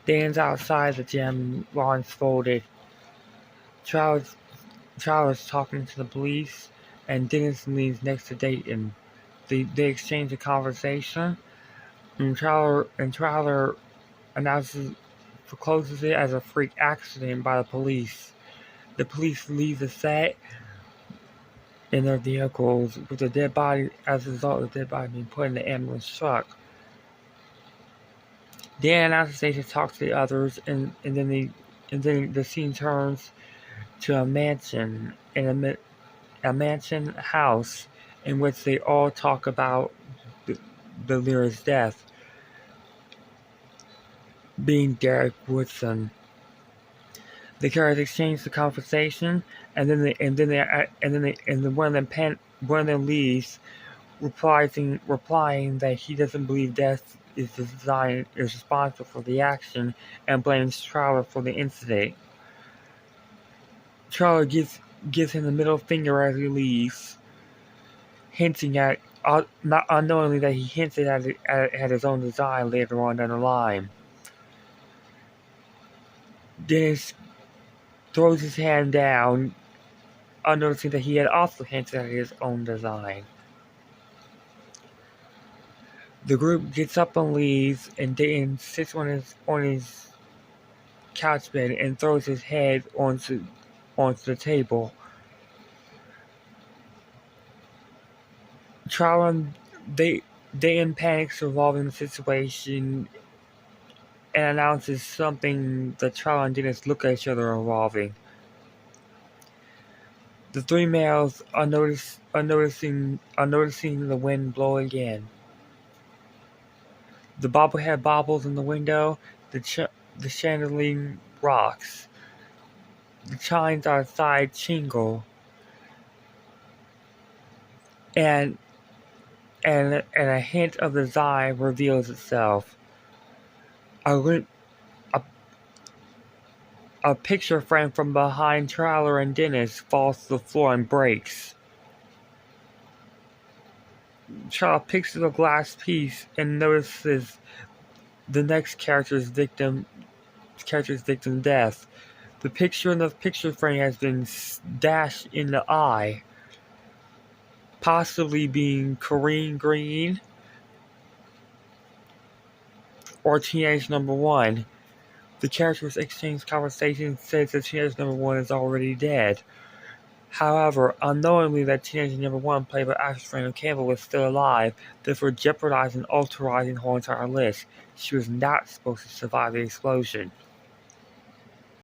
Dan's outside the gym, arms folded. Charles is talking to the police, and Dennis leans next to Dayton. They exchange a conversation, and Trowler closes it as a freak accident by the police. The police leave the set in their vehicles with the dead body as a result of the dead body being put in the ambulance truck. Dan announces they should talk to the others, and then the scene turns to a mansion a mansion house in which they all talk about the Lyra's death, being Derek Woodson. The characters exchange the conversation, and then one of them leaves, replying that he doesn't believe Death is responsible for the action, and blames Trowler for the incident. Trowler gives him the middle finger as he leaves, hinting at not unknowingly that he hinted at his own design later on down the line. Dennis throws his hand down, unnoticing that he had also hinted at his own design. The group gets up and leaves, and Dayton sits on his couch bed and throws his head onto the table. Dayton panics revolving the situation and announces something that Trowler and Dennis look at each other revolving. The three males are noticing the wind blow again. The bobblehead bobbles in the window. The chandelier rocks. The chimes outside jingle, and a hint of design reveals itself. A picture frame from behind Trowler and Dennis falls to the floor and breaks. Trowler picks up a glass piece and notices the next character's victim death. The picture in the picture frame has been dashed in the eye, possibly being Corinne Green or Teenage Number 1. The characters exchange conversation says that Teenage Number 1 is already dead. However, unknowingly that Teenage Number 1, played by actress Randall Campbell, was still alive, therefore jeopardizing and alterizing the whole entire list. She was not supposed to survive the explosion.